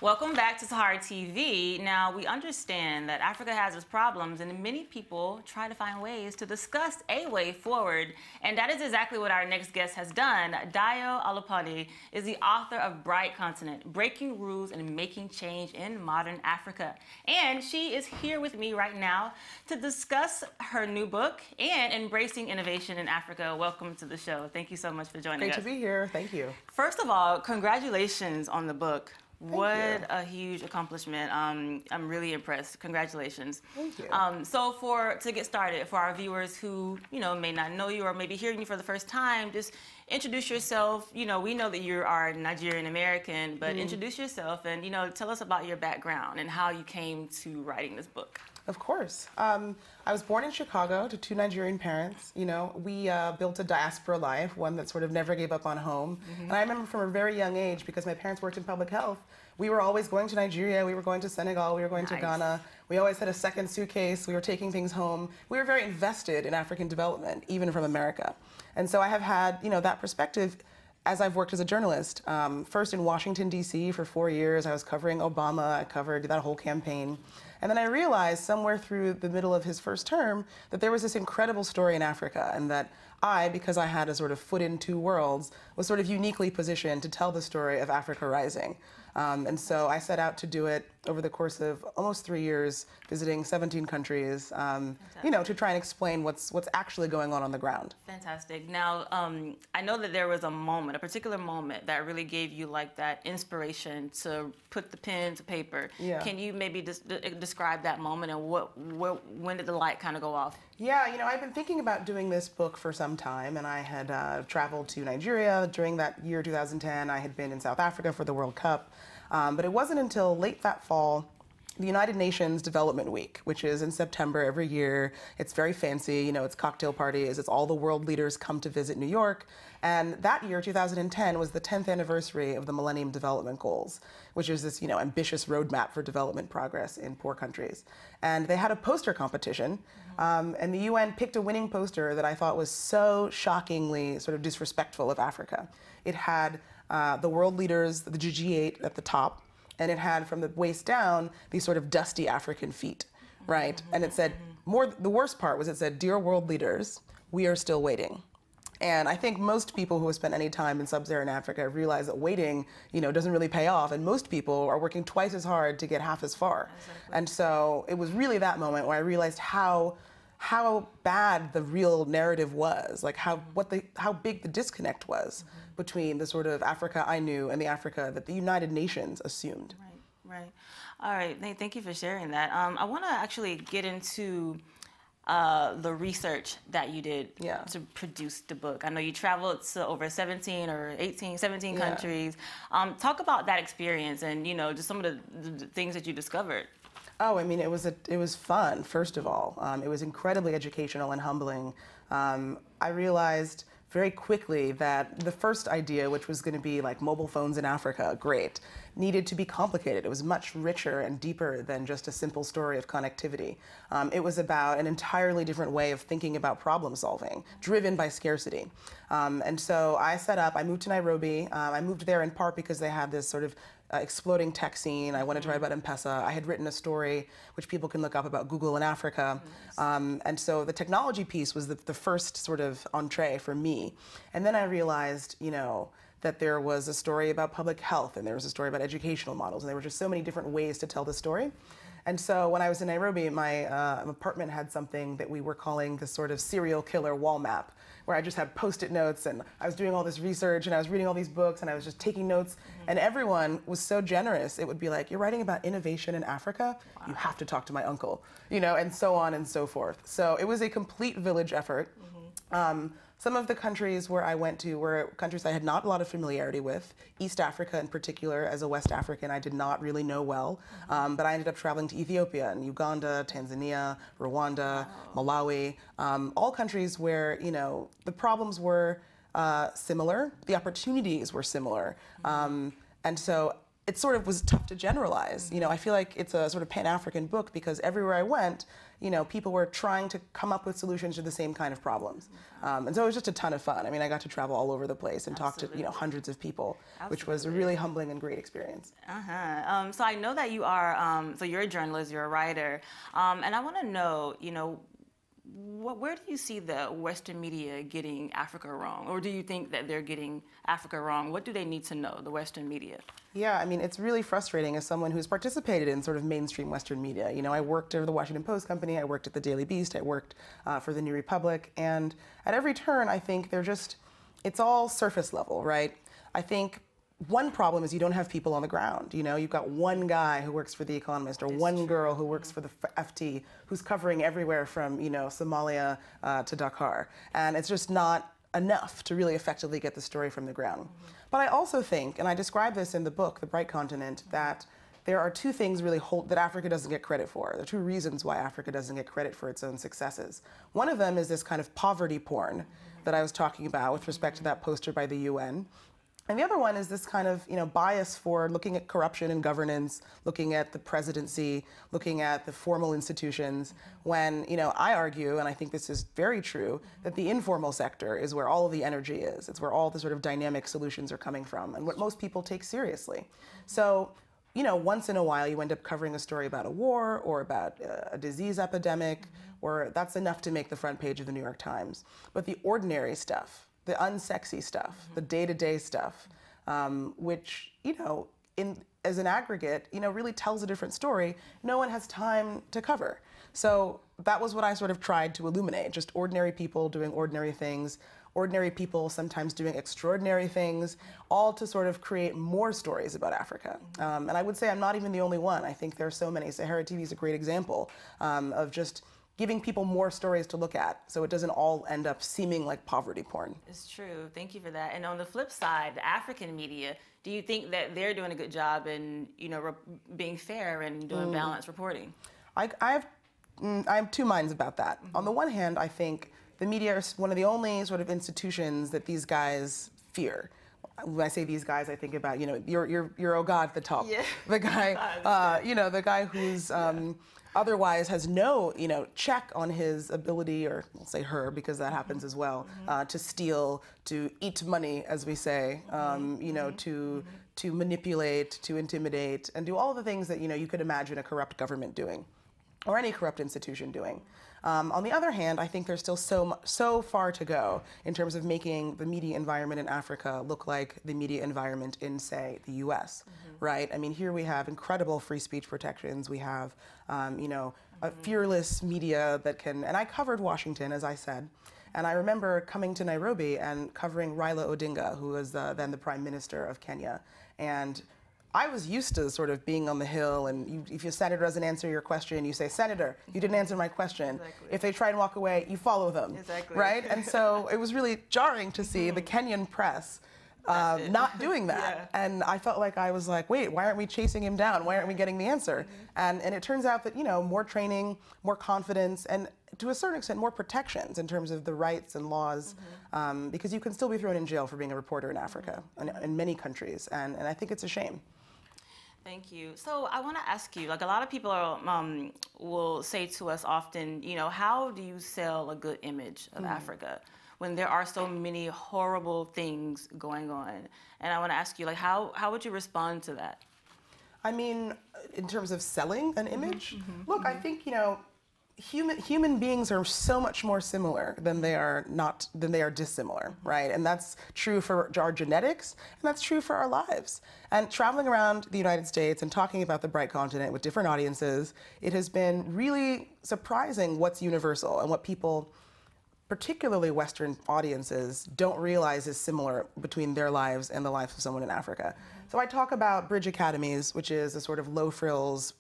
Welcome back to SaharaTv. Now, we understand that Africa has its problems, and many people try to find ways to discuss a way forward. And that is exactly what our next guest has done. Dayo Olopade is the author of Bright Continent, Breaking Rules and Making Change in Modern Africa. And she is here with me right now to discuss her new book and embracing innovation in Africa. Welcome to the show. Thank you so much for joining us. Great to be here. Thank you. First of all, congratulations on the book. What a huge accomplishment. I'm really impressed. Congratulations. Thank you. So to get started, for our viewers who, may not know you or maybe hearing you for the first time, just introduce yourself. We know that you are Nigerian American, but introduce yourself and, tell us about your background and how you came to writing this book. Of course. I was born in Chicago to two Nigerian parents. We built a diaspora life, one that sort of never gave up on home. And I remember from a very young age, because my parents worked in public health, we were always going to Nigeria, we were going to Senegal, we were going to Ghana. We always had a second suitcase, we were taking things home. We were very invested in African development, even from America. And so I have had, that perspective as I've worked as a journalist. First in Washington, D.C. for 4 years. I was covering Obama. I covered that whole campaign. And then I realized somewhere through the middle of his first term that there was this incredible story in Africa, and that I, because I had a sort of foot in two worlds, was sort of uniquely positioned to tell the story of Africa rising. And so I set out to do it over the course of almost 3 years, visiting 17 countries, to try and explain what's actually going on the ground. Fantastic. Now, I know that there was a particular moment that really gave you like that inspiration to put the pen to paper. Yeah. Can you maybe describe that moment and when did the light kind of go off? Yeah, I've been thinking about doing this book for some time, and I had traveled to Nigeria during that year, 2010. I had been in South Africa for the World Cup. But it wasn't until late that fall, the United Nations Development Week, which is in September every year. It's very fancy, it's cocktail parties, it's all the world leaders come to visit New York. And that year, 2010, was the 10th anniversary of the Millennium Development Goals, which is this, ambitious roadmap for development progress in poor countries. And they had a poster competition, and the UN picked a winning poster that I thought was so shockingly sort of disrespectful of Africa. It had the world leaders, the G8 at the top, and it had from the waist down these sort of dusty African feet, right? And it said, the worst part was it said, "Dear world leaders, we are still waiting." And I think most people who have spent any time in sub-Saharan Africa realize that waiting, doesn't really pay off, and most people are working twice as hard to get half as far. Exactly. And so it was really that moment where I realized how bad the real narrative was, like how big the disconnect was between the sort of Africa I knew and the Africa that the United Nations assumed. Right. All right, thank you for sharing that. I want to actually get into the research that you did to produce the book. I know you traveled to over 17 countries. Talk about that experience and, just some of the things that you discovered. Oh, I mean, it was fun, first of all. It was incredibly educational and humbling. I realized very quickly that the first idea, which was going to be like mobile phones in Africa, great, needed to be complicated. It was much richer and deeper than just a simple story of connectivity. It was about an entirely different way of thinking about problem solving, driven by scarcity. And so I moved to Nairobi. I moved there in part because they had this sort of exploding tech scene. I wanted to write about M-Pesa. I had written a story, which people can look up, about Google in Africa. And so the technology piece was the first sort of entree for me. And then I realized, that there was a story about public health, and there was a story about educational models, and there were just so many different ways to tell the story. And so when I was in Nairobi, my apartment had something that we were calling the sort of serial killer wall map, where I just had Post-it notes, and I was doing all this research, and I was reading all these books, and I was just taking notes, and everyone was so generous. It would be like, "You're writing about innovation in Africa? Wow. You have to talk to my uncle," and so on and so forth. So it was a complete village effort. Some of the countries where I went to were countries I had not a lot of familiarity with. East Africa in particular, as a West African, I did not really know well. But I ended up traveling to Ethiopia and Uganda, Tanzania, Rwanda, Malawi, all countries where, the problems were similar, the opportunities were similar. And so it sort of was tough to generalize. You know, I feel like it's a sort of Pan-African book because everywhere I went, you know, people were trying to come up with solutions to the same kind of problems. And so it was just a ton of fun. I mean, I got to travel all over the place and talk to, you know, hundreds of people, which was a really humbling and great experience. So I know that you are, so you're a journalist, you're a writer, and I want to know, you know, where do you see the Western media getting Africa wrong? Or do you think that they're getting Africa wrong? What do they need to know, the Western media? Yeah, I mean, it's really frustrating as someone who's participated in sort of mainstream Western media. You know, I worked at the Washington Post Company, I worked at the Daily Beast, I worked for the New Republic, and at every turn, I think they're just, it's all surface level, right? I think one problem is you don't have people on the ground. You know, you've got one guy who works for The Economist or one girl who works for the FT who's covering everywhere from, you know, Somalia to Dakar. And it's just not enough to really effectively get the story from the ground. But I also think, and I describe this in the book, The Bright Continent, that there are two things really that Africa doesn't get credit for. There are two reasons why Africa doesn't get credit for its own successes. One of them is this kind of poverty porn that I was talking about with respect to that poster by the UN. And the other one is this kind of, you know, bias for looking at corruption and governance, looking at the presidency, looking at the formal institutions, when, you know, I argue, and I think this is very true, that the informal sector is where all of the energy is. It's where all the sort of dynamic solutions are coming from and what most people take seriously. So, you know, once in a while you end up covering a story about a war or about a disease epidemic, or that's enough to make the front page of the New York Times. But the ordinary stuff, the unsexy stuff, the day-to-day stuff, which, you know, as an aggregate, you know, really tells a different story, no one has time to cover. So that was what I sort of tried to illuminate, just ordinary people doing ordinary things, ordinary people sometimes doing extraordinary things, all to sort of create more stories about Africa. And I would say I'm not even the only one. I think there are so many. SaharaTv is a great example of just giving people more stories to look at so it doesn't all end up seeming like poverty porn. It's true. Thank you for that. And on the flip side, the African media, do you think that they're doing a good job in, you know, being fair and doing balanced reporting? I have two minds about that. On the one hand, I think the media is one of the only sort of institutions that these guys fear. When I say these guys, I think about, you know, your oh God at the top. Yeah. The guy, you know, the guy who's otherwise has no, you know, check on his ability, or I'll say her because that happens as well, to steal, to eat money, as we say, you know, to manipulate, to intimidate, and do all the things that, you know, you could imagine a corrupt government doing, or any corrupt institution doing. On the other hand, I think there's still so far to go in terms of making the media environment in Africa look like the media environment in, say, the US, right? I mean, here we have incredible free speech protections. We have, you know, a fearless media that can, and I covered Washington, as I said, and I remember coming to Nairobi and covering Raila Odinga, who was then the Prime Minister of Kenya, and I was used to sort of being on the Hill, and if your senator doesn't answer your question, you say, "Senator, you didn't answer my question." Exactly. If they try and walk away, you follow them, right? And so it was really jarring to see the Kenyan press not doing that. Yeah. And I felt like I was like, wait, why aren't we chasing him down? Why aren't we getting the answer? And it turns out that, you know, more training, more confidence, and to a certain extent, more protections in terms of the rights and laws, because you can still be thrown in jail for being a reporter in Africa, in many countries, and I think it's a shame. Thank you. So I want to ask you, like a lot of people will say to us often, you know, how do you sell a good image of Africa when there are so many horrible things going on? And I want to ask you, like, how would you respond to that? I mean, in terms of selling an image, look, I think, you know, human beings are so much more similar than they are dissimilar, right? And that's true for our genetics, and that's true for our lives. And traveling around the United States and talking about the Bright Continent with different audiences, it has been really surprising what's universal and what people, particularly Western audiences, don't realize is similar between their lives and the lives of someone in Africa. So I talk about Bridge Academies, which is a sort of low-frills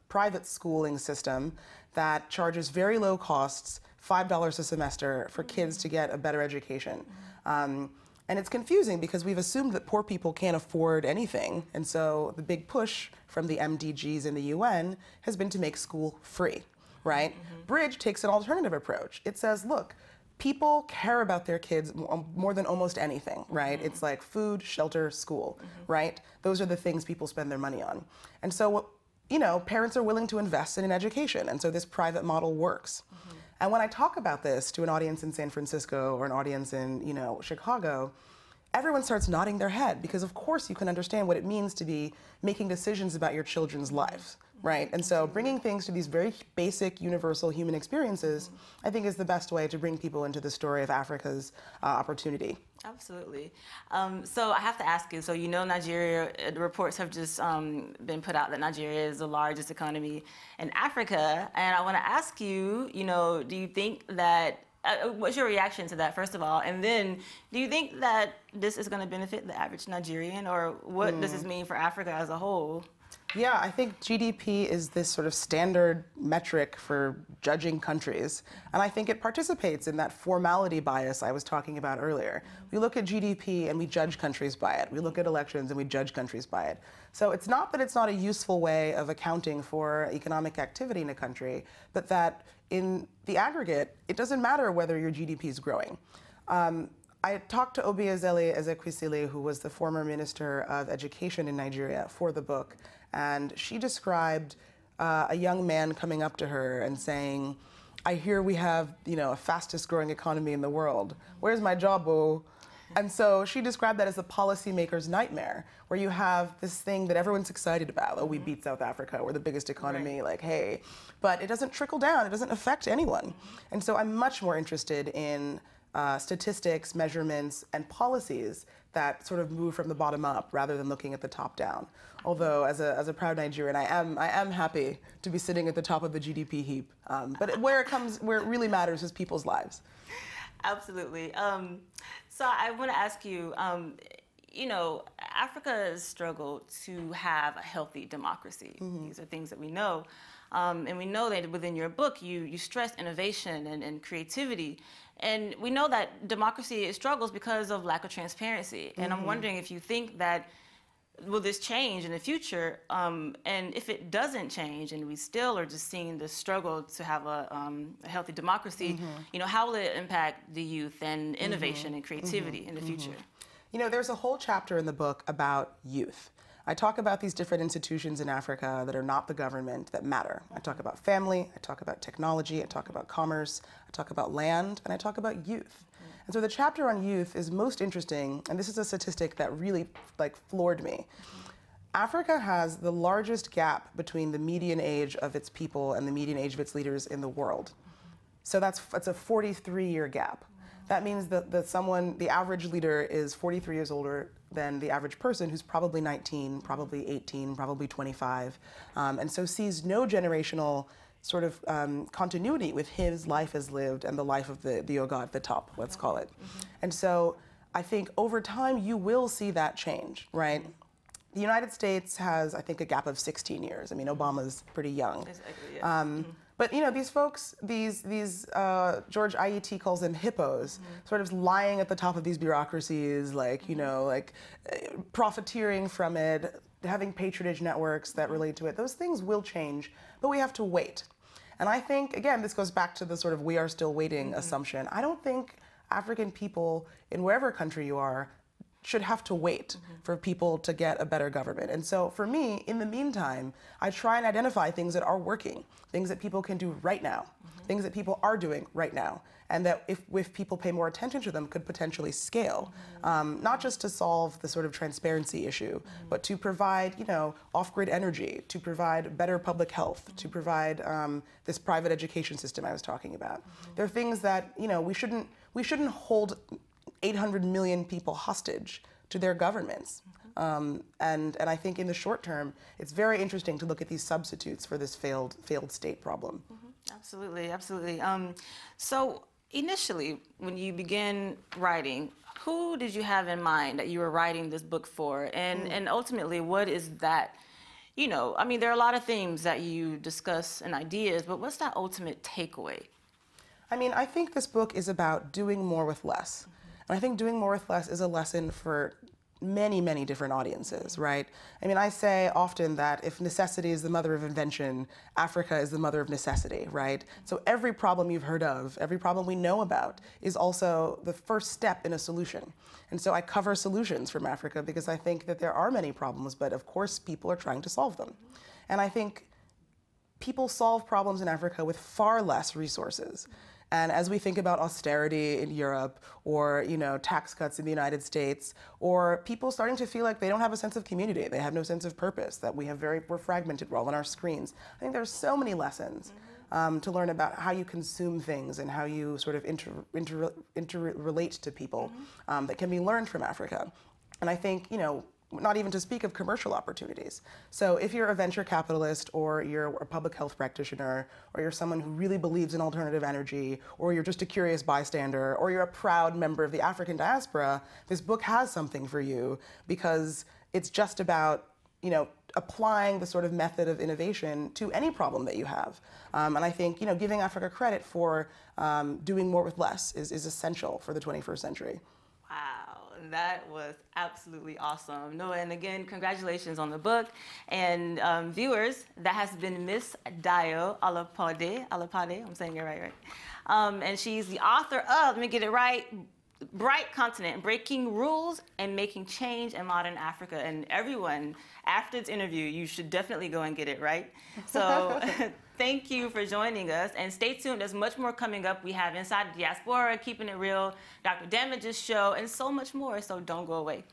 private schooling system that charges very low costs, $5 a semester, for kids to get a better education. And it's confusing because we've assumed that poor people can't afford anything. And so the big push from the MDGs in the UN has been to make school free, right? Bridge takes an alternative approach. It says, look, people care about their kids more than almost anything, right? It's like food, shelter, school, right? Those are the things people spend their money on. And so, you know, parents are willing to invest in an education, and so this private model works. And when I talk about this to an audience in San Francisco or an audience in, you know, Chicago, everyone starts nodding their head, because of course you can understand what it means to be making decisions about your children's lives, right? And so bringing things to these very basic, universal human experiences, I think is the best way to bring people into the story of Africa's opportunity. Absolutely. So I have to ask you, so you know Nigeria, the reports have just been put out that Nigeria is the largest economy in Africa, and I want to ask you, you know, do you think that what's your reaction to that, first of all? And then, do you think that this is going to benefit the average Nigerian, or what does this mean for Africa as a whole? Yeah, I think GDP is this sort of standard metric for judging countries. And I think it participates in that formality bias I was talking about earlier. We look at GDP and we judge countries by it. We look at elections and we judge countries by it. So it's not that it's not a useful way of accounting for economic activity in a country, but that in the aggregate, it doesn't matter whether your GDP is growing. I talked to Obiazeli Ezekwesili, who was the former Minister of Education in Nigeria, for the book, and she described a young man coming up to her and saying, "I hear we have, you know, a fastest growing economy in the world. Where's my job, oh?" And so she described that as a policymaker's nightmare, where you have this thing that everyone's excited about. Oh, we beat South Africa, we're the biggest economy, like, hey. But it doesn't trickle down, it doesn't affect anyone. And so I'm much more interested in statistics, measurements, and policies that sort of move from the bottom up rather than looking at the top down. Although, as a proud Nigerian, I am happy to be sitting at the top of the GDP heap. But where it really matters is people's lives. Absolutely. So I want to ask you, you know, Africa has struggled to have a healthy democracy. These are things that we know. And we know that within your book, you stress innovation and creativity. And we know that democracy struggles because of lack of transparency. And I'm wondering if you think that, will this change in the future? And if it doesn't change and we still are just seeing the struggle to have a healthy democracy, you know, how will it impact the youth and innovation and creativity in the future? You know, there's a whole chapter in the book about youth. I talk about these different institutions in Africa that are not the government that matter. I talk about family, I talk about technology, I talk about commerce, I talk about land, and I talk about youth. And so the chapter on youth is most interesting, and this is a statistic that really floored me. Africa has the largest gap between the median age of its people and the median age of its leaders in the world. So that's a 43-year gap. That means that the average leader is 43 years older than the average person, who's probably 19, probably 18, probably 25, and so sees no generational sort of continuity with his life as lived and the life of the Oga at the top, let's call it. And so I think over time you will see that change, right? The United States has, I think, a gap of 16 years. I mean, Obama's pretty young. But you know, these folks, these George IET calls them hippos, sort of lying at the top of these bureaucracies, like, you know, like profiteering from it, having patronage networks that relate to it. Those things will change, but we have to wait. And I think, again, this goes back to the sort of we are still waiting assumption. I don't think African people, in wherever country you are, should have to wait for people to get a better government. And so for me, in the meantime, I try and identify things that are working, things that people can do right now, things that people are doing right now, and that if people pay more attention to them, could potentially scale, not just to solve the sort of transparency issue, but to provide, you know, off-grid energy, to provide better public health, to provide this private education system I was talking about. There are things that, you know, we shouldn't hold 800 million people hostage to their governments. And I think in the short term, it's very interesting to look at these substitutes for this failed state problem. Absolutely, absolutely. So initially, when you began writing, who did you have in mind that you were writing this book for? And ultimately, what is that? You know, I mean, there are a lot of themes that you discuss and ideas, but what's that ultimate takeaway? I mean, I think this book is about doing more with less. And I think doing more with less is a lesson for many, many different audiences, right? I mean, I say often that if necessity is the mother of invention, Africa is the mother of necessity, right? So every problem you've heard of, every problem we know about is also the first step in a solution. And so I cover solutions from Africa because I think that there are many problems, but of course people are trying to solve them. And I think people solve problems in Africa with far less resources. And as we think about austerity in Europe, or tax cuts in the United States, or people starting to feel like they don't have a sense of community, they have no sense of purpose, that we're fragmented, we're all on our screens. I think there's so many lessons to learn about how you consume things and how you sort of interrelate to people that can be learned from Africa. And I think, not even to speak of commercial opportunities. So if you're a venture capitalist, or you're a public health practitioner, or you're someone who really believes in alternative energy, or you're just a curious bystander, or you're a proud member of the African diaspora, this book has something for you, because it's just about applying the sort of method of innovation to any problem that you have. And I think giving Africa credit for doing more with less is essential for the 21st century. Wow, that was absolutely awesome. No, and again, congratulations on the book. And viewers, that has been Miss Dayo Olopade, I'm saying it right? And she's the author of, let me get it right, Bright Continent, Breaking Rules and Making Change in Modern Africa. And everyone, after this interview, you should definitely go and get it right. So thank you for joining us. And stay tuned, there's much more coming up. We have Inside the Diaspora, Keeping It Real, Dr. Damage's show, and so much more. So don't go away.